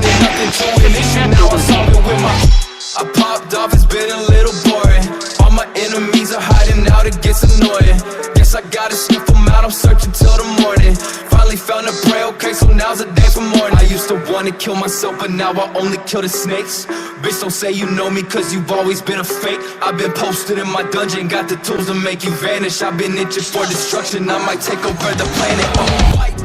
turning nothing to an issue. Now I solve it with my. I popped off, it's been a little boring. All my enemies are hiding out, it gets annoying. Guess I gotta sniff them out, I'm searching till the morning. Finally found a prey, okay, so now's the day for morning. I used to wanna kill myself, but now I only kill the snakes. Bitch, don't say you know me, cause you've always been a fake. I've been posted in my dungeon, got the tools to make you vanish. I've been itching for destruction, I might take over the planet.